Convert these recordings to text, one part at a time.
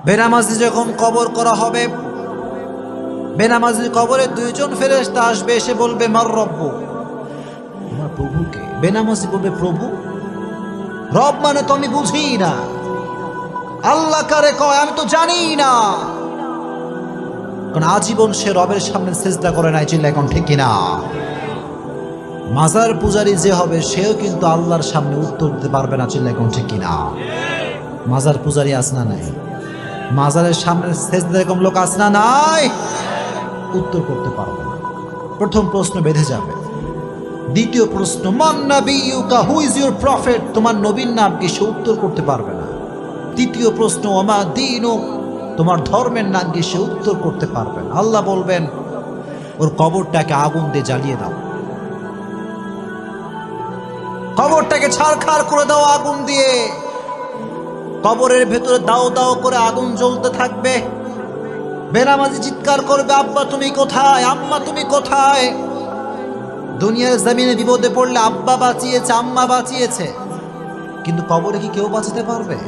বেনামাজি যখন কবর করা হবে, বেনামাজির কবরে দুইজন ফেরেশতা আসবে, এসে বলবে মার রব্বু, তোমার প্রভুকে। বেনামাজি বলবে প্রভু, রব মানে তো আমি বুঝি না, আল্লাহ কারে কয় আমি তো জানি না। কারণ আজীবন সে রবের সামনে সিজদা করে নাই, চিল্লা এখন ঠিক কিনা? মাজার পূজারী যে হবে সেও কিন্তু আল্লাহর সামনে উত্তর দিতে পারবে না, চিল্লা এখন ঠিক কিনা? মাজার পূজারী আসনা নাই, মাজারের সামনে সিজদা এরকম লোক আসনা নাই, উত্তর করতে পারবে না। প্রথম প্রশ্ন বেঁধে যাবে। দ্বিতীয় প্রশ্ন মান নাবিয়ুকা, হু ইজ ইউর প্রফেট, তোমার নবীর নাম কি, সে উত্তর করতে পারবে না। তৃতীয় প্রশ্ন ওমা দীনুক, তোমার ধর্মের নাম কি, সে উত্তর করতে পারবে না। আল্লাহ বলবেন ওর কবরটাকে আগুন দিয়ে জ্বালিয়ে দাও, কবরটাকে ছারখার করে দাও আগুন দিয়ে। কবরের ভেতরে দাও দাও করে আগুন জ্বলতে থাকবে। বেনামাজি চিৎকার করবে আব্বা তুমি কোথায়, আম্মা তুমি কোথায়। দুনিয়ার জমিনে বিপদে পড়লে আব্বা বাঁচিয়েছে, আম্মা বাঁচিয়েছে, কিন্তু কবরে কি কেউ বাঁচাতে পারবে?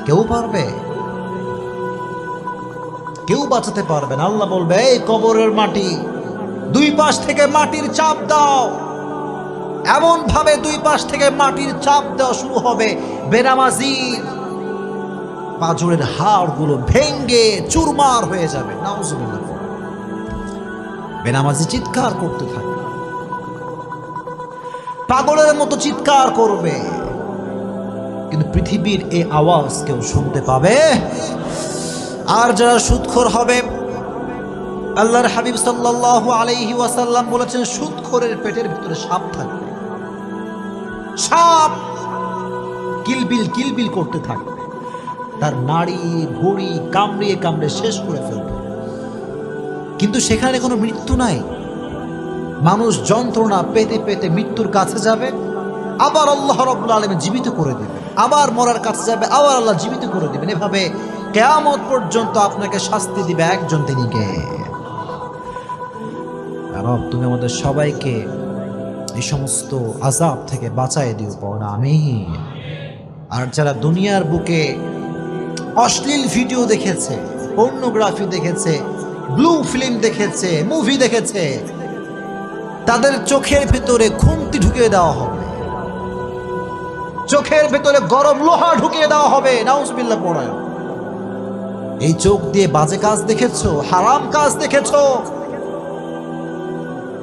কেউ পারবে? কেউ বাঁচাতে পারবে না। আল্লাহ বলবে এই কবরের মাটি, দুই পাশ থেকে মাটির চাপ দাও। এমন ভাবে দুই পাশ থেকে মাটির চাপ দেওয়া শুরু হবে, বেনামাজির পাঁজরের হাড়গুলো ভেঙ্গে চুরমার হয়ে যাবে। নাউজুবিল্লাহ। বেনামাজি চিৎকার করতে থাকবে, পাগলের মতো চিৎকার করবে, কিন্তু পৃথিবীর এই আওয়াজ কেউ শুনতে পাবে? আর যারা সুদখোর হবে, আল্লাহর হাবিব সাল্লাল্লাহু আলাইহি ওয়াসাল্লাম বলেছেন সুদখোরের পেটের ভিতরে সাপ থাকবে, সাপ কিলবিল কিলবিল করতে থাকবে, তার নাড়ি ভুঁড়ি কামড়িয়ে কামড়ে শেষ করে ফেলবে, কিন্তু সেখানে কোনো মৃত্যু নাই। মানুষ যন্ত্রণা পেতে পেতে মৃত্যুর কাছে যাবে, আবার আল্লাহ রাব্বুল আলামিন জীবিত করে দেবে, আবার মরার কাছে যাবে, আবার আল্লাহ জীবিত করে দেবেন। এভাবে কিয়ামত পর্যন্ত আপনাকে শাস্তি দিবে একজন, তিনি কে? রব, তুমি আমাদের সবাইকে এই সমস্ত আযাব থেকে বাঁচায় দিও, পড়া আমিন। আর যারা দুনিয়ার বুকে অশ্লীল ভিডিও দেখেছে, পর্নোগ্রাফি দেখেছে, ব্লু ফিল্ম দেখেছে, মুভি দেখেছে, তাদের চোখের ভিতরে খুন্তি ঢুকিয়ে দেওয়া হবে, চোখের ভিতরে গরম লোহা ঢুকিয়ে দেওয়া হবে। নাউজুবিল্লাহ পড়ায়। এই চোখ দিয়ে বাজে কাজ দেখেছো, হারাম কাজ দেখেছো,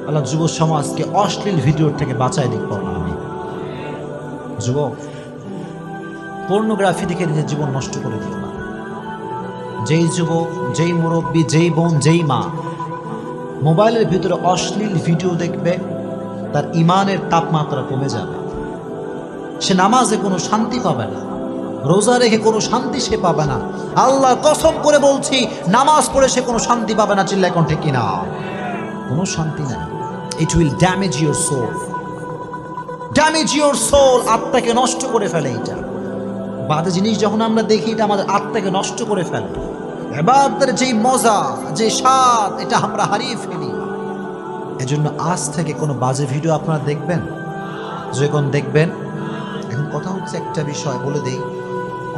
আল্লাহ যুব সমাজকে অশ্লীল ভিডিওর থেকে বাঁচায় দিক পড়া আমি। যুবক, পর্নোগ্রাফি দেখে নিজের জীবন নষ্ট করে দিও না। যেই যুবক, যেই মুরব্বী, যেই বোন, যেই মা মোবাইলের ভিতরে অশ্লীল ভিডিও দেখবে, তার ইমানের তাপমাত্রা কমে যাবে। সে নামাজে কোনো শান্তি পাবে না, রোজা রেখে কোনো শান্তি সে পাবে না। আল্লাহর কসম করে বলছি, নামাজ পড়ে সে কোনো শান্তি পাবে না। চিল্লায় কোন ঠিক কিনা? কোনো শান্তি নাই। It will damage your soul, damage your soul. আত্মাকে নষ্ট করে ফেলে এটা। বাজে জিনিস যখন আমরা দেখি, এটা আমাদের আত্মাকে নষ্ট করে ফেলে। ইবাদতের যেই মজা, যে স্বাদ, এটা আমরা হারিয়ে ফেলি। এজন্য আজ থেকে কোনো বাজে ভিডিও আপনারা দেখবেন, যখন দেখবেন। এখন কথা হচ্ছে একটা বিষয় বলে দেই,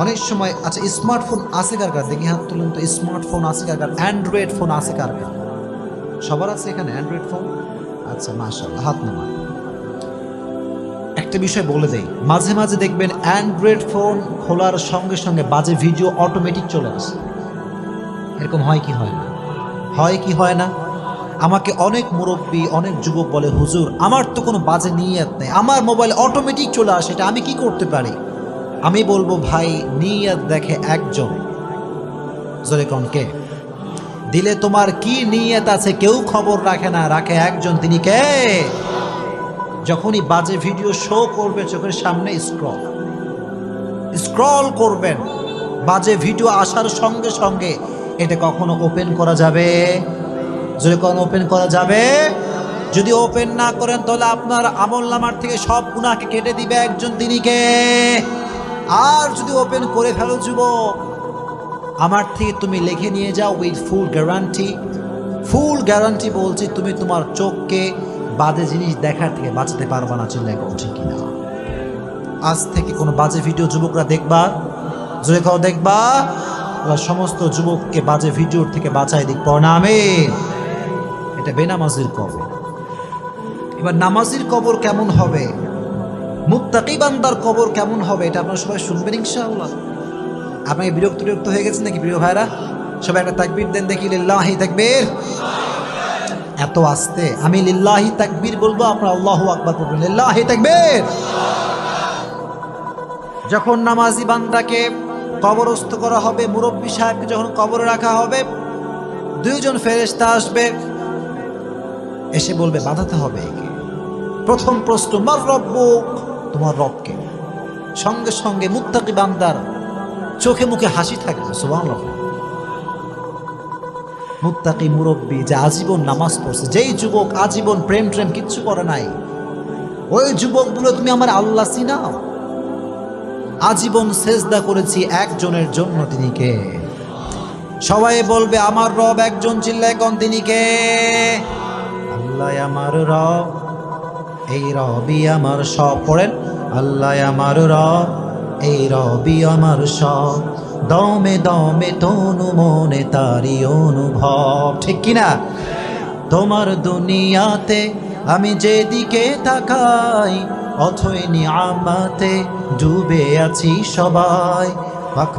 অনেক সময় আচ্ছা স্মার্টফোন আছে কার কার? দেখি হাত তুলুন তো। স্মার্টফোন আছে কার কার? অ্যান্ড্রয়েড ফোন আছে কার কার? সবার আছে এখানে অ্যান্ড্রয়েড ফোন? আচ্ছা মাশাআল্লাহ, হাত নামান। একটা বিষয় বলে দেই, মাঝে মাঝে দেখবেন অ্যান্ড্রয়েড ফোন খোলার সঙ্গে সঙ্গে বাজে ভিডিও অটোমেটিক চলে আসে। এরকম হয় কি হয় না? হয় কি হয় না? আমাকে অনেক মুরব্বী, অনেক যুবক বলে হুজুর আমার তো কোনো বাজে নিয়ত নেই, আমার মোবাইল অটোমেটিক চলে আসে, এটা আমি কি করতে পারি? আমি বলবো ভাই, নিয়ত দেখে একজন, জোরে কোন কে? দিলে তোমার কি নিয়ত আছে কেউ খবর রাখে না, রাখে একজন, তিনি কে? যখনই বাজে ভিডিও শো করবে চোখের সামনে, স্ক্রল করবেন, বাজে ভিডিও আসার সঙ্গে সঙ্গে এটা কখনো ওপেন করা যাবে? যদি কোনো ওপেন করা যাবে? যদি ওপেন না করেন তাহলে আপনার আমলনামার থেকে সব গুনাহকে কেটে দিবে একজন, তিনি কে? আর যদি ওপেন করে ফেলো যুবক, আমার থেকে তুমি লিখে নিয়ে যাও with full guarantee, full guarantee বলছি, তুমি তোমার চোখকে বাজে জিনিস দেখার থেকে বাঁচাতে পারবা না। চিল্লায় কোন ঠিক কিনা? আজ থেকে কোনো বাজে ভিডিও যুবকরা দেখবা, জোরে খাও দেখবা, আল্লাহ সমস্ত যুবককে বাজে ভিডিওর থেকে বাঁচাই দিক, পড়না আমিন। এটা বেনামাজির কবর। এবার নামাজির কবর কেমন হবে, মুত্তাকি বান্দার কবর কেমন হবে, এটা আপনারা সবাই শুনবেন ইনশাআল্লাহ। আপনি বিরক্ত হয়ে গেছেন নাকি প্রিয় ভাইরা? সবাই একটা তাকবীর দেন দেখি, লিল্লাহি তাকবীর। এত আস্তে আমি লিল্লাহি তাকবীর বলবো, আপনারা আল্লাহু আকবার বলবেন, লিল্লাহি তাকবীর। যখন নামাজি বান্দাকে কবরস্থ করা হবে, মুরব্বী সাহেবকে যখন কবরে রাখা হবে, দুইজন ফেরেশতা আসবে, এসে বলবে বাঁধাতে হবে একে। প্রথম প্রশ্ন, মার রব্বুক, তোমার রবকে। সঙ্গে সঙ্গে মুত্তাকি বান্দার চোখে মুখে হাসি থাকবে, সুবহানাল্লাহ। মুত্তাকি মুরব্বী যে আজীবন নামাজ পড়ছে, যেই যুবক আজীবন প্রেম কিচ্ছু করে নাই, ওই যুবক বলে তুমি আমার আল্লাহ চিনাও? আজীবন সেজদা করেছি একজনের জন্য, তিনি কে? সবাই বলবে আমার রব একজন, চিল্লায় কোন, তিনি কে? আল্লাহ আমার রব, এই রবি আমার সব। পড়েন, আল্লাহ আমার রব, এই রবি আমার সব, দমে দমে তনু মনে তারি অনুভব। ঠিক কিনা? তোমার দুনিয়াতে আমি যেদিকে তাকাই, অথই নিয়ামতে ডুবে আছি সবাই।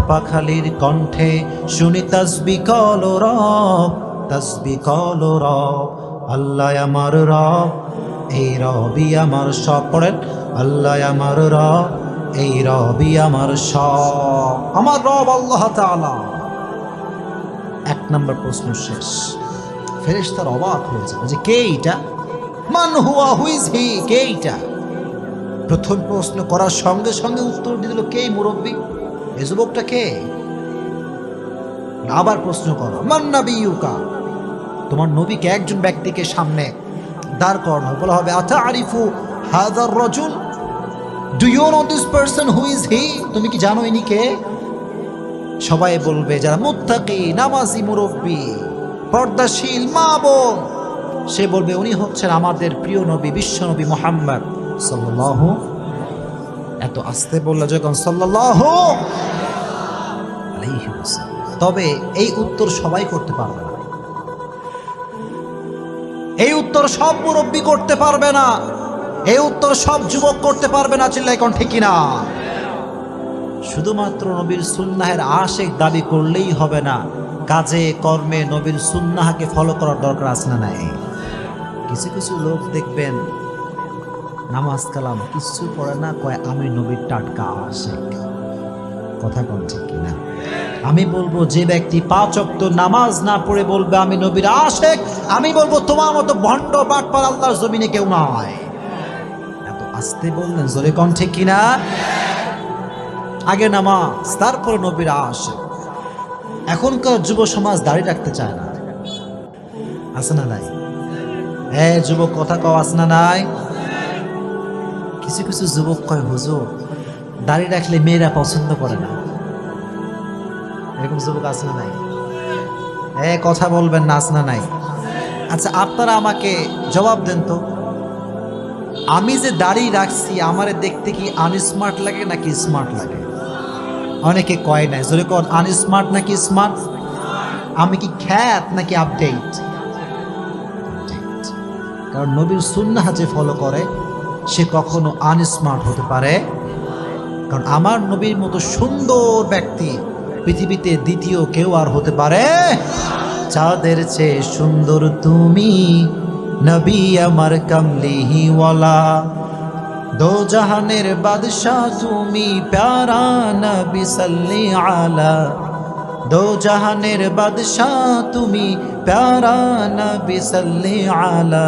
পাখালির কণ্ঠে শুনি তাসবিহ কল রব, তাসবিহ কল রব। আল্লাহ আমার রব, এই রবি আমার সব। পড়েন, আল্লাহ আমার রব, এই রবি আমার সব। আমার রব আল্লাহ তাআলা। এক নম্বর প্রশ্ন শেষ। ফেরেশতারা অবাক হয়ে যাবে যে কে এটা, মান হুয়া, হু ইজ হি, কে এটা? প্রথম প্রশ্ন করার সঙ্গে সঙ্গে উত্তর দিয়ে দিল কে? মুরব্বী, এই যুবকটা কে? আবার প্রশ্ন করো, মান নাবিয়ুকা, তোমার নবীকে একজন ব্যক্তিকে সামনে দাঁড় করানো, বলা হবে আতারিফু হাযার রাজুল, do you know this person, who is he? তুমি কি জানো ইনি কে? সবাই বলবে যারা মুত্তাকি, নামাজি, মুরব্বী, পর্দাশীল মা বোন, সে বলবে উনি হচ্ছেন আমাদের প্রিয় নবী, বিশ্ব নবী মুহাম্মদ সাল্লাল্লাহু। এত আস্তে বললে যখন সাল্লাল্লাহু আলাইহি ওয়াসাল্লাম। তবে এই উত্তর সবাই করতে পারবে না, এই উত্তর সব মুরব্বী করতে পারবে না, এই উত্তর সব যুবক করতে পারবে না, চিল্লাই কোন, ঠিক কিনা? শুধুমাত্র নবীর সুন্নাহের আশিক দাবি করলেই হবে না, কাজে কর্মে নবীর সুন্নাহকে ফলো করার দরকার আছে না নাই? কিছু কিছু লোক দেখবেন নামাজ কালাম কিছু পড়ে না, কয় আমি নবীর টাটকা আশিক। কথা কোন, ঠিক কিনা? আমি বলবো যে ব্যক্তি 5 ওয়াক্ত নামাজ না পড়ে বলবে আমি নবীর আশিক, আমি বলবো তোমার মতো ভণ্ড বাটপার আল্লাহর জমিনে কেউ নয়। এত আস্তে বললেন, জোরে কোন, ঠিক কিনা? আগে নামাজ, তারপরে নবীর আশিক। এখনকার যুব সমাজ দাড়ি রাখতে চায় না, আছে না নাই? হ্যাঁ যুবক, কথা কও, আছে না নাই? কিছু কিছু যুবক কয় হুজুর দাড়ি রাখলে মেয়েরা পছন্দ করে না, এরকম যুবক আছে না নাই? হ্যাঁ কথা বলবেন না, আছে না নাই? আচ্ছা আপনারা আমাকে জবাব দেন তো, আমি যে দাড়ি রাখছি আমারে দেখতে কি আনস্মার্ট লাগে নাকি স্মার্ট লাগে? অনেকে কয় নাই, জোরে কোন, আনস্মার্ট নাকি স্মার্ট? আমি কি খ্যাত নাকি আপডেট? কারণ নবীর সুন্নাহ যে ফলো করে সে কখনো আনস্মার্ট হতে পারে, কারণ আমার নবীর মতো সুন্দর ব্যক্তি পৃথিবীতে দ্বিতীয় কেউ আর হতে পারে? চাঁদের চেয়ে সুন্দর তুমি নবী আমার কামলিহি ওয়ালা, দো জাহানের বাদশাহ তুমি প্যারা নবী সাল্লি আলা, দো জাহানের বাদশাহ তুমি প্যারা নবী সাল্লি আলা,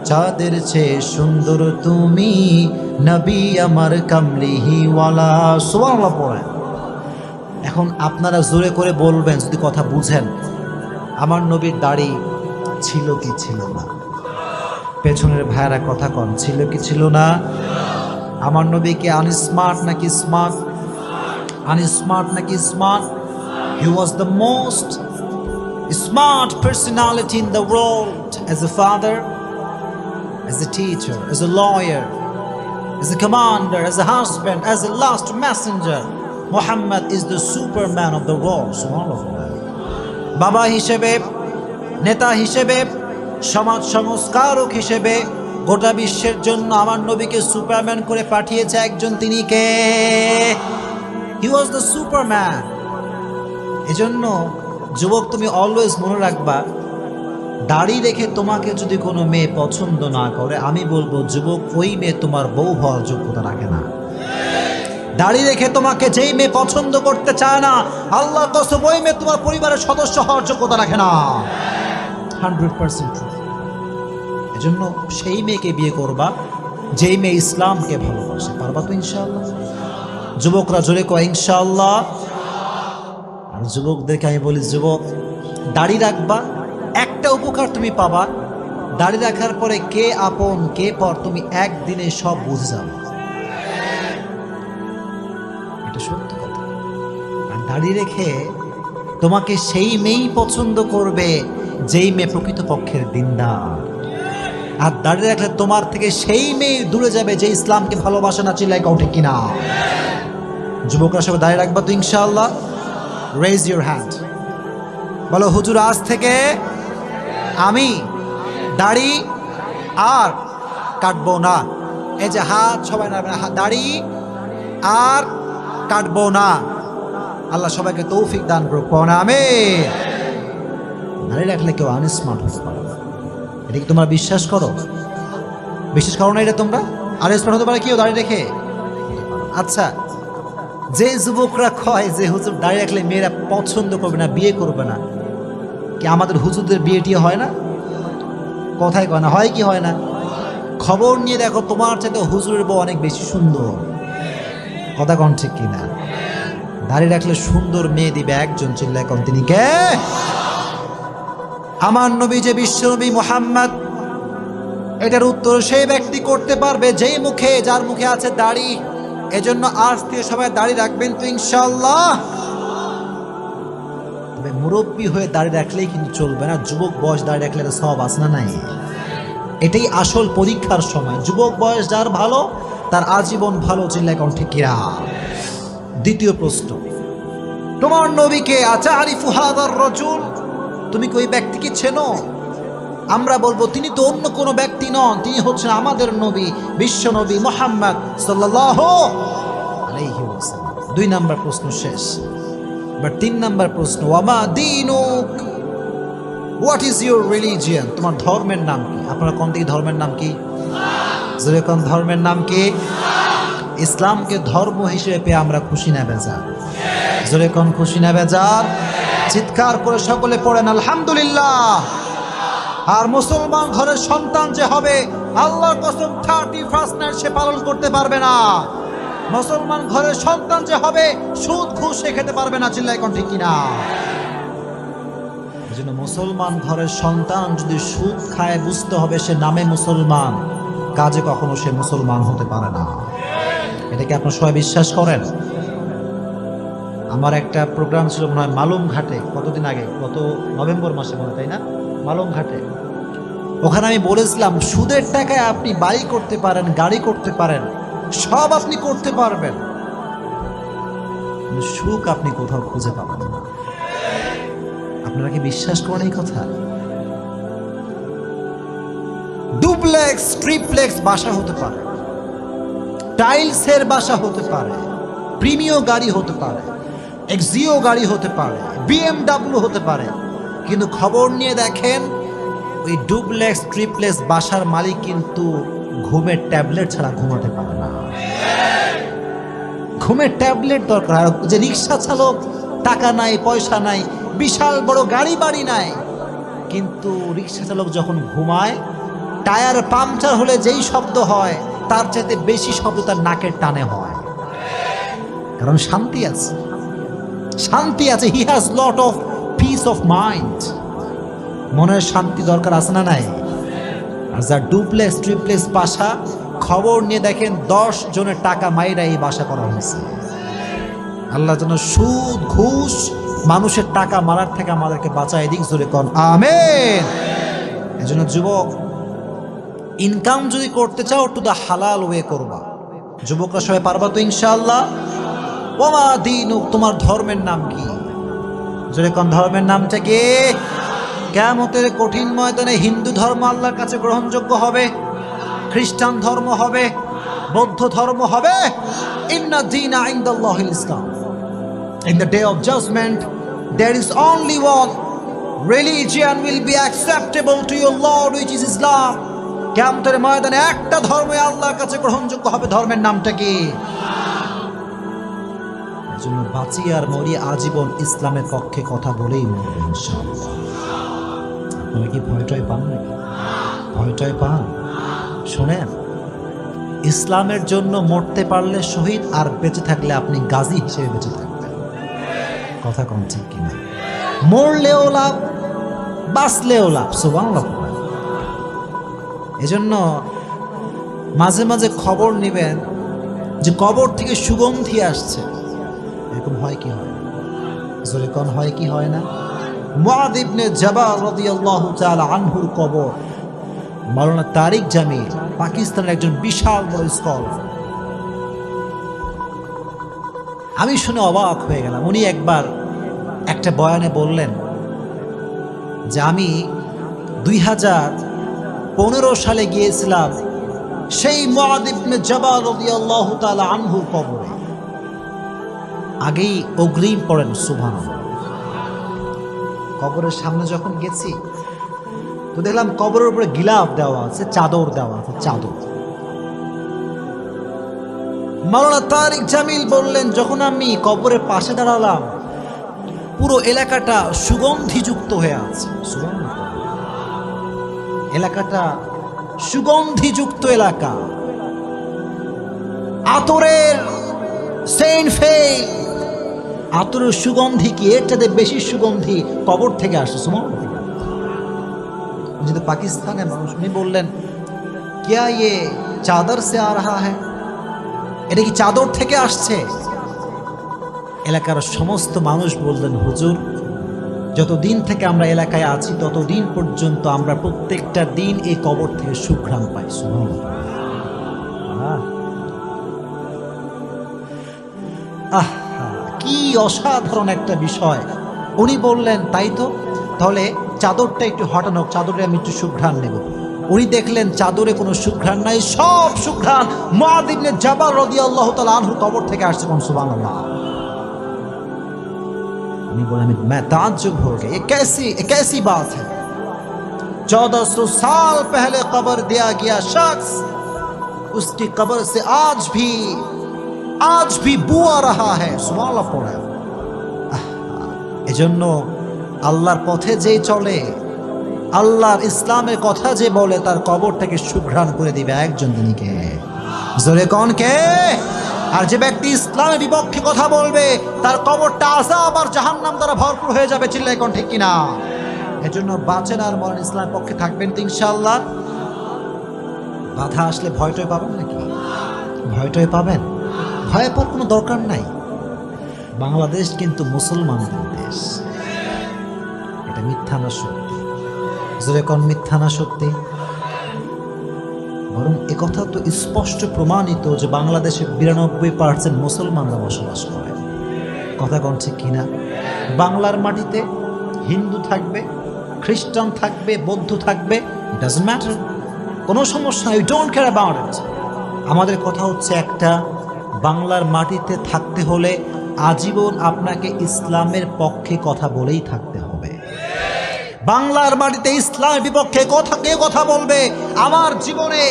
চাঁদের চেয়ে সুন্দর তুমি নবী আমার কামলিহি ওয়ালা। সুবহানাল্লাহ পড়েন। এখন আপনারা জোরে করে বলবেন যদি কথা বুঝেন, আমার নবীর দাড়ি ছিল কি ছিল না? পেছনের ভাইরা কথা কন, ছিল কি ছিল না? আমার নবী কি আনস্মার্ট নাকি স্মার্ট? আনস্মার্ট নাকি smart? He was the most smart personality in the world, as a father, as a teacher, as a lawyer, as a commander, as a husband, as a last messenger. Muhammad is the Superman of the world. সুবহানাল্লাহ। বাবা হিসেবে, নেতা হিসেবে, সমাজ সংস্কারক হিসেবে গোটা বিশ্বের জন্য আমার নবীকে সুপারম্যান করে পাঠিয়েছে একজন, তিনি কে? হি ওয়াজ দ্য সুপারম্যান। এজন্য যুবক, তুমি অলওয়েজ মনে রাখবা, দাড়ি রেখে তোমাকে যদি কোনো মেয়ে পছন্দ না করে, আমি বলবো যুবক, ওই মেয়ে তোমার বউ হওয়ার যোগ্যতা রাখে না। দাড়ি রেখে তোমাকে যেই মেয়ে পছন্দ করতে চায় না, আল্লাহর কসম ওই মেয়ে তোমার পরিবারের সদস্য হওয়ার যোগ্যতা রাখে না। 100% ট্রু। এজন্য সেই মেয়েকে বিয়ে করবা যেই মেয়ে ইসলামকে ভালোবাসে। পারবা তো ইনশাআল্লাহ? যুবকরা জোরে কয় ইনশাআল্লাহ। আর যুবকদেরকে আমি বলি, যুবক, দাড়ি রাখবা, একটা উপকার তুমি পাবা, দাড়ি রাখার পরে কে আপন কে পর তুমি একদিনে সব বুঝে যাবে। এটা সত্য কথা। আর দাড়ি রেখে তোমাকে সেই মেয়েই পছন্দ করবে যেই মেয়ে প্রকৃতপক্ষের দিনদার। আর দাড়ি রাখলে তোমার থেকে সেই মেয়ে দূরে যাবে যে ইসলামকে ভালোবাসে না। চিল্লাই কও ঠিক কিনা? যুবকরা সবাই দাড়ি রাখবা তো ইনশাআল্লাহ? রেজ ইউর হ্যান্ড, বলো হুজুর আজ থেকে আমি দাড়ি আর কাটবো না। এই যে হাত সবাই নাড়বে, দাড়ি আর কাটবো না। আল্লাহ সবাইকে তৌফিক দান করুক, না আমিন। দাড়ি রাখলে কেউ আনস্মার্ট হতে পারে না, এটা কি তোমরা বিশ্বাস করো? বিশ্বাস করো না এটা তোমরা? আনস্মার্ট হতে পারে কেউ দাড়ি রেখে? আচ্ছা, যে যুবকরা কয় যে হুজুর দাড়ি রাখলে মেয়েরা পছন্দ করবে না, বিয়ে করবে না, কি আমাদের হুজুরদের বিয়ে টিয়ে হয় না? কথাই কয় না, হয় কি হয় না? খবর নিয়ে দেখো, তোমার চাইতে হুজুরের বউ অনেক বেশি সুন্দর। কথা কন ঠিক কিনা? দাড়ি রাখলে সুন্দর মেয়ে দিবে একজন, চিল্লায় কন তিনি কে? আমার নবী যে বিশ্ব নবী মুহাম্মদ। এটার উত্তর সেই ব্যক্তি করতে পারবে যেই মুখে, যার মুখে আছে দাড়ি। এজন্য আজ থেকে সবাই দাড়ি রাখবেন তো ইনশাআল্লাহ। তবে মুরব্বী হয়ে দাড়ি রাখলেই কিন্তু চলবে না, যুবক বয়স দাড়ি রাখলে সব আছে না নাই? এটাই আসল পরীক্ষার সময়। যুবক বয়স যার ভালো, তার আজীবন ভালো। চিল্লায় কোন ঠিক কিনা? দ্বিতীয় প্রশ্ন, তোমার নবীকে আতারিফু হাযার রাজুল, তুমি কি ওই ব্যক্তিকে চেনো? আমরা বলবো তিনি তো অন্য কোনো ব্যক্তি নন, তিনি হচ্ছেন আমাদের নবী, বিশ্ব নবী মুহাম্মদ সাল্লাল্লাহু আলাইহি ওয়াসাল্লাম। 2 নাম্বার প্রশ্ন শেষ। বাট 3 নাম্বার প্রশ্ন, ওয়ামা দীনুক, হোয়াট ইজ ইউর রিলিজিয়ন? তোমার ধর্মের নাম কি? আপনারা কোন দিকে ধর্মের নাম কি? জোরে কোন ধর্মের নাম কি? ইসলামকে ধর্ম হিসেবে পেয়ে আমরা খুশি না বেজার? জোরে কোন খুশি না বেজার? চিৎকার করে সকলে পড়েন আলহামদুলিল্লাহ। আর মুসলমান ঘরের সন্তান যে হবে, আল্লাহর কসম 31st নাইট সে পালন করতে পারবে না। মুসলমান ঘরের সন্তান যে হবে, সুদ ঘুষ সে খেতে পারবে না। চিল্লাই কোন ঠিক কিনা? এজন্য মুসলমান ঘরের সন্তান যদি সুদ খায়, বুঝতে হবে সে নামে মুসলমান, কাজে কখনো সে মুসলমান হতে পারে না। এটাকে আপনারা সবাই বিশ্বাস করেন? আমার একটা প্রোগ্রাম ছিল মনে হয় মালুম ঘাটে, কতদিন আগে, গত নভেম্বর মাসে মনে, তাই না? মালুম ঘাটে। ওখানে আমি বলেছিলাম, সুদের টাকায় আপনি বাড়ি করতে পারেন, গাড়ি করতে পারেন, সব আপনি করতে পারবেন, সুখ আপনি কোথাও খুঁজে পাবেন না। আপনারা কি বিশ্বাস করেন এই কথা? ডুপ্লেক্স, ট্রিপ্লেক্স বাসা হতে পারে, টাইলসের বাসা হতে পারে, প্রিমিয়াম গাড়ি হতে পারে, এক্সিও গাড়ি হতে পারে, BMW হতে পারে, কিন্তু খবর নিয়ে দেখেন ওই ডুপ্লেক্স ট্রিপ্লেক্স বাসার মালিক কিন্তু ঘুমের ট্যাবলেট ছাড়া ঘুমাতে পারে না। ঘুমের ট্যাবলেট দরকার। আর যে রিক্সা চালক, টাকা নাই, পয়সা নাই, বিশাল বড় গাড়ি বাড়ি নাই, কিন্তু রিক্সা চালক যখন ঘুমায়, টায়ার পাংচার হলে যেই শব্দ হয় তার চাইতে বেশি শব্দ তার নাকের টানে হয়, কারণ শান্তি আছে, শান্তি আছে। He has lot of piece of mind. মনের শান্তি দরকার আছে না নাই? আর যার ডুপ্লেক্স ট্রিপ্লেক্স বাসা, খবর নিয়ে দেখেন 10 জনের টাকা মাইরা এই বাসা করা হয়েছে। আল্লাহ যেন সুদ ঘুষ মানুষের টাকা মারার থেকে আমাদেরকে বাঁচায় দিক। জোরে কোন আমিন। এজন্য যুবক, ইনকাম যদি করতে চাও টু দা হালাল ওয়ে করবা। যুবকরা সবাই পারবা তো ইনশাআল্লাহ? ওমা দীনুক, তোমার ধর্মের নাম কি? জোরে কোন ধর্মের নামটা কি? কিয়ামতের কঠিন ময়দানে হিন্দু ধর্ম আল্লাহর কাছে গ্রহণযোগ্য হবে, খ্রিস্টান ধর্ম হবে, বৌদ্ধ ধর্ম হবে? ইন্না দীনা ইনদাল্লাহিল ইসলাম। In the day of judgment, there is only one religion will be acceptable to your Lord, which is Islam. কিয়ামতের ময়দানে একটা ধর্মই আল্লাহর কাছে গ্রহণযোগ্য হবে, ধর্মের নামটা কি? এজন্য বাঁচি আর মরি আজীবন ইসলামের পক্ষে কথা বলেই মরব ইনশাআল্লাহ। আপনারা কি ভয়টয় পান নাকি? ভয়টয় পান? শোনেন, ইসলামের জন্য মরতে পারলে শহীদ, আর বেঁচে থাকলে আপনি গাজী হিসেবে বেঁচে থাকবেন। কথা কম ঠিক কিনা? মরলেও লাভ, বাঁচলেও লাভ। সুবহানাল্লাহ। এজন্য মাঝে মাঝে খবর নেবেন যে কবর থেকে সুগন্ধি আসছে, এরকম হয় কি হয়? জোরে কোন হয় কি হয় না? মুআয ইবনে জাবাল রাদিয়াল্লাহু তাআলা আনহুর কবর, মাওলানা তারিক জামিল পাকিস্তানের একজন বিশাল বড় স্কলার। আমি শুনে অবাক হয়ে গেলাম। উনি একবার একটা বয়ানে বললেন যে আমি 2015 সালে গিয়েছিলাম সেই মুআয ইবনে জাবাল রাদিয়াল্লাহু তাআলা আনহুর কবরে। আগেই অগ্রিম পড়েন সুবহানাল্লাহ। কবরের সামনে যখন গেছি তো দেখলাম কবরের উপরে গিলাফ দেওয়া আছে, চাদর দেওয়া আছে, চাদর। মাওলানা তারিক জামিল বললেন, যখন আমি কবরের পাশে দাঁড়ালাম পুরো এলাকাটা সুগন্ধিযুক্ত হয়ে আছে। এলাকাটা সুগন্ধিযুক্ত এলাকা, আতরের সেন্ট ফেল, আতরের সুগন্ধি কি এর চাইতে বেশি সুগন্ধি কবর থেকে আসে। সুবহানাল্লাহ। যেহেতু পাকিস্তানের মানুষ, উনি বললেন क्या ये চাদর সে আ রহা হ্যায়, এটা কি চাদর থেকে আসছে? এলাকার সমস্ত মানুষ বললেন, হুজুর যতদিন থেকে আমরা এলাকায় আছি ততদিন পর্যন্ত আমরা প্রত্যেকটা দিন এই কবর থেকে সুঘ্রাণ পাই। আহ, কি অসাধারণ একটা বিষয়। উনি বললেন, তাই তো, তাহলে চাদরটা একটু হটানো, চাদরে আমি একটু সুঘ্রাণ নেব। উনি দেখলেন চাদরে কোনো সুঘ্রাণ নাই, সব সুঘ্রাণ মুআয ইবনে জাবাল রাদিয়াল্লাহু তাআলা আনহুর কবর থেকে আসছে। কোন সুবহানাল্লাহ। उन्हीं बोला मैं ताज्जुब हो गया, ये कैसी बात है? 1400 साल पहले कब्र दिया गया शख्स, उसकी कब्र से आज भी बू आ रहा है। सुबहानाल्लाह पड़ा। এজন্য আল্লাহর পথে যেই চলে, আল্লাহর ইসলামের কথা যে বলে, তার কবর থেকে সুঘ্রাণ করে দিবে একজন। তিনি কে? জোরে কোন কে? আর যে ব্যক্তি ইসলামের বিপক্ষে কথা বলবে তার কবরটা আযাব আর জাহান্নাম দ্বারা ভরপুর হয়ে যাবে। চিল্লায় কোন ঠিক কিনা? এজন্য বাঁচেন আর মরেন ইসলামের পক্ষে থাকবেন তো ইনশাআল্লাহ। বাধা আসলে ভয়টয় পাবেন নাকি? ভয়টয় পাবেন? ভয় পাওয়ার কোনো দরকার নাই। বাংলাদেশ কিন্তু মুসলমানদের দেশ। এটা মিথ্যা না সত্যি? জোরে কোন মিথ্যা না সত্যি? বরং একথা তো স্পষ্ট প্রমাণিত যে বাংলাদেশে 92% মুসলমানরা বসবাস করে। কথা কোন ঠিক কিনা? বাংলার মাটিতে হিন্দু থাকবে, খ্রিস্টান থাকবে, বৌদ্ধ থাকবে, ডাজন্ট ম্যাটার, কোনো সমস্যা নাই। We don't care about it. আমাদের কথা হচ্ছে একটা, বাংলার মাটিতে থাকতে হলে আজীবন আপনাকে ইসলামের পক্ষে কথা বলেই থাকতে হবে। বাংলার মাটিতে ইসলামের বিপক্ষে কেউ কথা বলবে, আমার জীবনে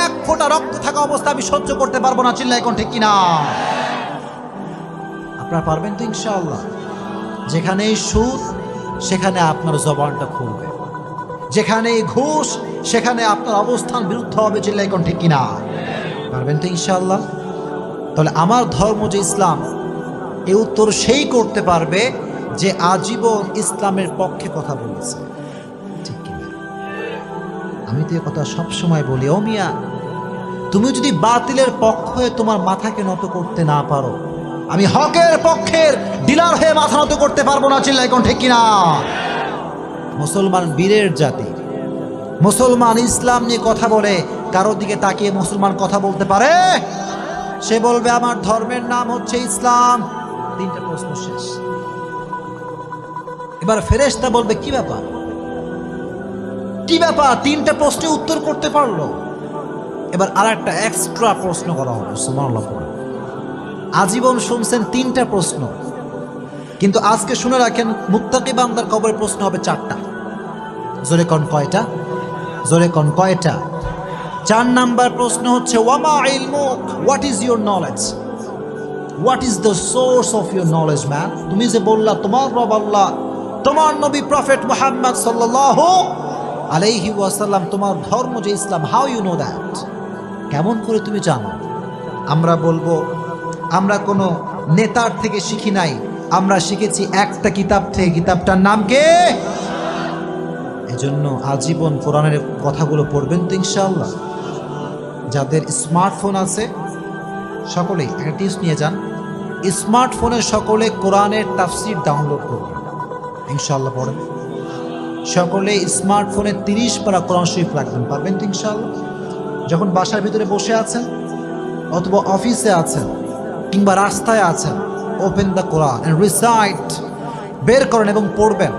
এক ফোঁটা রক্ত থাকা অবস্থা আমি সহ্য করতে পারবো না। চিল্লায় কোন ঠিক কিনা? আপনারা পারবেন তো ইনশাআল্লাহ? যেখানেই সুদ সেখানে আপনার জবানটা খুলবে, যেখানেই ঘুষ সেখানে আপনার অবস্থান বিরুদ্ধ হবে। চিল্লায় কোন ঠিক কিনা? পারবেন তো ইনশাআল্লাহ? তাহলে আমার ধর্ম যে ইসলাম, এই উত্তর সেই করতে পারবে যে আজীবন ইসলামের পক্ষে কথা বলেছে। ঠিক কিনা? আমি তো এ কথা সবসময় বলি, ও মিয়া, তুমি যদি বাতিলের পক্ষ হয়ে তোমার মাথাকে নত করতে না পারো, আমি হকের পক্ষের ডিলার হয়ে মাথা নত করতে পারবো না। চিল্লায় কোন ঠিক কিনা? মুসলমান বীরের জাতি, মুসলমান ইসলাম নিয়ে কথা বলে, কারো দিকে তাকিয়ে মুসলমান কথা বলতে পারে? সে বলবে আমার ধর্মের নাম হচ্ছে ইসলাম। তিনটা প্রশ্ন শেষ। এবার ফেরেশতা বলবে কি ব্যাপার, কি ব্যাপার, তিনটা প্রশ্নের উত্তর করতে পারলো। এবার আর একটা এক্সট্রা প্রশ্ন করা হবে। সুবহানাল্লাহ। আজীবন শুনছেন তিনটা প্রশ্ন, কিন্তু আজকে শুনে রাখেন মুত্তাকি বান্দার কবরে প্রশ্ন হবে চারটা। জোরে কোন কয়টা? জোরে কোন কয়টা? 4 নাম্বার প্রশ্ন হচ্ছে ওয়ামা ইলমুক, what is your knowledge, what is the source of your knowledge man. তুমি যে বললা তোমার রব আল্লাহ, তোমার নবী প্রফেট মুহাম্মদ সাল্লাল্লাহু আলাইহি ওয়াসাল্লাম, তোমার ধর্ম যে ইসলাম, হাউ ইউ নো দ্যাট, কেমন করে তুমি জানো? আমরা বলবো আমরা কোনো নেতার থেকে শিখি নাই, আমরা শিখেছি একটা কিতাব থেকে। কিতাবটার নাম কি? এজন্য আজীবন কোরআনের কথাগুলো পড়বেন তো ইনশাআল্লাহ। যাদের স্মার্টফোন আছে সকলেই একটা টিপস নিয়ে যান, স্মার্টফোনে সকলে কোরআনের তাফসির ডাউনলোড করবেন, ইনশাআল্লাহ পড়েন। সকলে স্মার্টফোনে 30 পারা কোরআন শরীফ রাখবেন, পারবেন তো ইনশাআল্লাহ। যখন বাসার ভিতরে বসে আছেন অথবা অফিসে আছেন কিংবা রাস্তায় আছেন, open the Quran and recite, বের করেন এবং পড়বেন।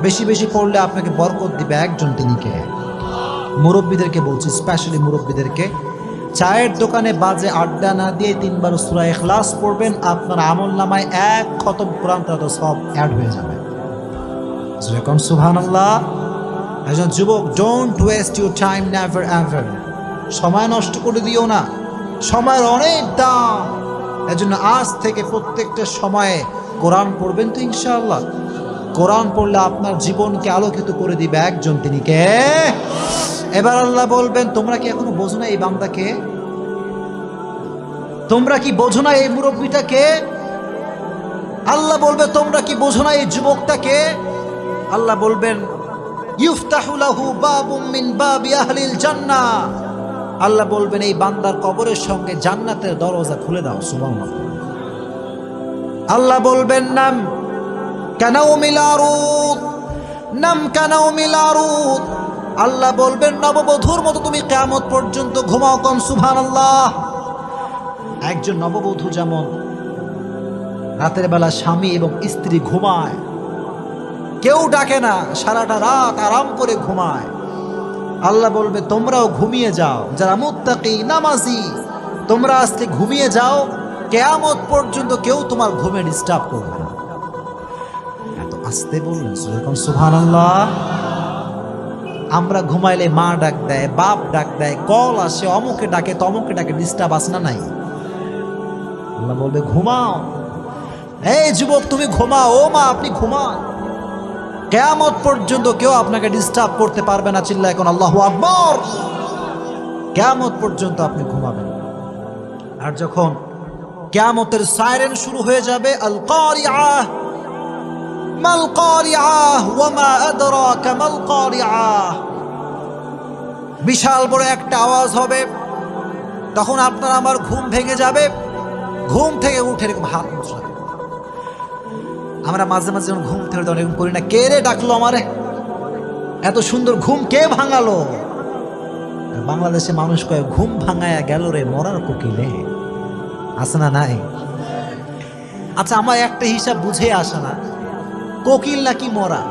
বেশি বেশি পড়লে আপনাকে বরকত দিবে একজন, তিনি কে? মুরব্বীদেরকে বলছি, স্পেশালি মুরব্বীদেরকে, চায়ের দোকানে বাজে আড্ডা না দিয়ে 3 বার সূরা ইখলাস পড়বেন, আপনার আমলনামায় 1 খতম কোরআন তেলাওয়াত সব অ্যাড হয়ে যাবে। যেরকম সুবহানাল্লাহ। একজন যুবক, don't waste your time, never ever. সময় নষ্ট করে দিও না, সময়ের অনেক দাম। এজন্য আজ থেকে প্রত্যেকটা সময়ে কোরআন পড়বেন তো ইনশাআল্লাহ। কোরআন পড়লে আপনার জীবনকে আলোকিত করে দিবে একজন, তিনি কে? এবার আল্লাহ বলবেন তোমরা কি এখনো বোঝো না এই বান্দাকে? তোমরা কি বোঝো না এই মুরব্বীটাকে? আল্লাহ বলবে তোমরা কি বোঝো না এই যুবকটাকে? আল্লাহ বলবেন ইফতাহু লাহু বাবুম মিন বাবি আহলিল জান্নাহ। আল্লাহ বলবেন এই বান্দার কবরের সঙ্গে জান্নাতের দরজা খুলে দাও। সুবহানাল্লাহ। আল্লাহ বলবেন নাম কানাউমিল আরুদ, নাম কানাউমিল আরুদ। আল্লাহ বলবেন নববধূর মতো তুমি কিয়ামত পর্যন্ত ঘুমাও। কম সুবহানাল্লাহ। একজন নববধূ যেমন রাতের বেলা স্বামী এবং স্ত্রী ঘুমায়, কেউ ডাকে না, সারাটা রাত আরাম করে ঘুমায়, আল্লাহ বলবে তোমরাও ঘুমিয়ে যাও, যারা মুত্তাকি নামাজি তোমরা আজকে ঘুমিয়ে যাও, কিয়ামত পর্যন্ত কেউ তোমার ঘুমে ডিস্টার্ব করবে না। এত আস্তে বললেন সুবহানাল্লাহ। আমরা ঘুমাইলে মা ডাক দেয়, বাপ ডাক দেয়, কল আসে, অমুকে ডাকে তমুকে ডাকে, ডিস্টার্ব আসে না নাই? আল্লাহ বলবে ঘুমাও, এই যুবক তুমি ঘুমাও, ও মা আপনি ঘুমান, কিয়ামত পর্যন্ত কেউ আপনাকে ডিস্টার্ব করতে পারবে না। চিল্লায় এখন আল্লাহু আকবার। কিয়ামত পর্যন্ত আপনি ঘুমাবেন। আর যখন কিয়ামতের সাইরেন শুরু হয়ে যাবে, আল কারিআহ মাল কারিআহ ওয়া মা আদরাকা মাল কারিআহ, বিশাল বড় একটা আওয়াজ হবে, তখন আপনার আমার ঘুম ভেঙে যাবে। ঘুম থেকে উঠে এরকম হাত মুছবেন। আমরা মাঝে মাঝে যখন ঘুম থেকে এরকম করি না, কে রে ডাকলো আমারে, এত সুন্দর ঘুম কে ভাঙালো? বাংলাদেশে মানুষ কয় ঘুম ভাঙায়া গেল রে মরার কোকিলে, আছে না নাই? আচ্ছা আমার একটা হিসাব বুঝে আসে না, কোকিল নাকি মরা?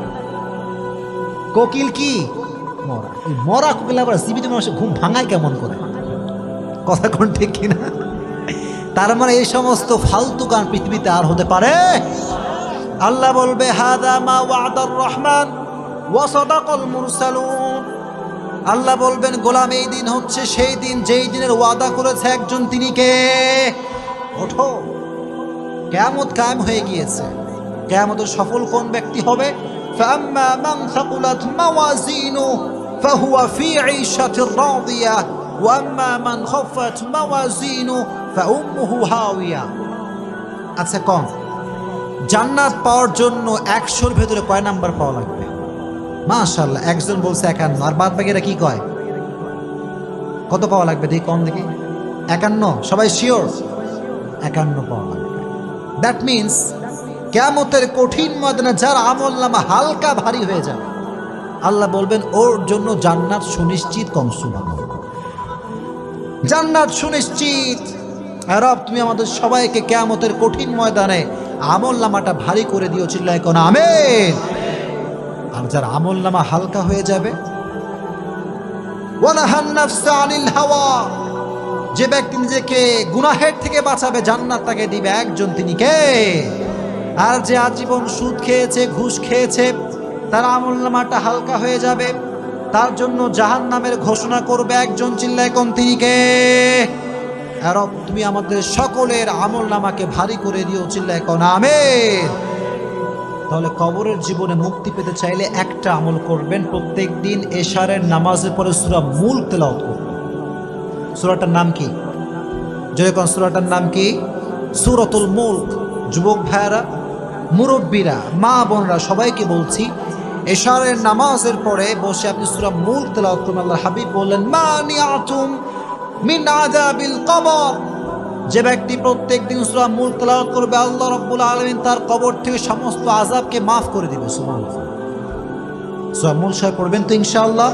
কোকিল কি মরা? ওই মরা কোকিল আবার জীবিত মানুষের ঘুম ভাঙায় কেমন করে? কথা কোন ঠিক কিনা? তার মানে এই সমস্ত ফালতু গান পৃথিবীতে আর হতে পারে? আল্লাহ বলবে হাদা মা ওয়াদার রহমান ওয়া সাদাকাল মুরসালুন। আল্লাহ বলবেন গোলাম এই দিন হচ্ছে সেই দিন যেই দিনের ওয়াদা করেছে একজন, তিনি কে? ওঠো, কিয়ামত কায়েম হয়ে গিয়েছে। কিয়ামতের সফল কোন ব্যক্তি হবে? ফাম্মা মান সাকুলাত মাওয়াজিনুহু ফাহুয়া ফি ঈশাতির রাদিয়াহ ওয়া আম্মা মান খাফাত মাওয়াজিনুহু ফাউম্মুহু হাওিয়া। আচ্ছা কোন জান্নাত পাওয়ার জন্য 100-র ভেতরে কয় নাম্বার পাওয়া লাগবে? মাশাআল্লাহ, একজন বলছে 51, আর বাদ বাকিরা কি কয়? কত পাওয়া লাগবে দেখি, কম দেখি। 51? সবাই শিওর 51 পাওয়া লাগবে। দ্যাট মিনস কিয়ামতের কঠিন ময়দানে যার আমলনামা হালকা ভারী হয়ে যাবে, আল্লাহ বলবেন ওর জন্য জান্নাত সুনিশ্চিত। কম সুবহানাল্লাহ। জান্নাত সুনিশ্চিত। রব তুমি আমাদের সবাইকে কিয়ামতের কঠিন ময়দানে আমলনামাটা ভারী করে দিও, চিল্লায় কোন আমিন। আর যার আমলনামা হালকা হয়ে যাবে, ওয়ানাহান নাফসা আনিল হাওয়া, যে ব্যক্তি নিজেকে গুনাহের থেকে বাঁচাবে জান্নাত তাকে দিবে একজন, তিনি কে? আর যে আজীবন সুদ খেয়েছে, ঘুষ খেয়েছে, তার আমলনামাটা হালকা হয়ে যাবে, তার জন্য জাহান্নামের ঘোষণা করবে একজন, চিল্লায় কোন তিনি কে? রব তুমি আমাদের সকলের আমলনামাকে ভারী করে দিও, চিল্লায় কোন আমিন। তাহলে কবরের জীবনে মুক্তি পেতে চাইলে একটা আমল করবেন, প্রত্যেক দিন এশারের নামাজের পরে সূরা মুলক তেলাওয়াত করবেন। সূরাটার নাম কি? যদি কোন সূরাটার নাম কি? সূরাতুল মুলক। যুবক ভাইরা, মুরব্বীরা, মা বোনরা সবাইকে বলছি, এশারের নামাজের পরে বসে আপনি সূরা মুলক তেলাওয়াত করুন। আল্লাহর হাবিব বললেন, মানিআতুম মিন আযাবিল কবর, যে ব্যক্তি প্রত্যেক দিন সূরা মুলক তেলাওয়াত করবে আল্লাহ রাব্বুল আলামিন তার কবর থেকে সমস্ত আযাবকে মাফ করে দিবে। সুবহানাল্লাহ। সূরা মুলক পড়বেন তো ইনশাআল্লাহ।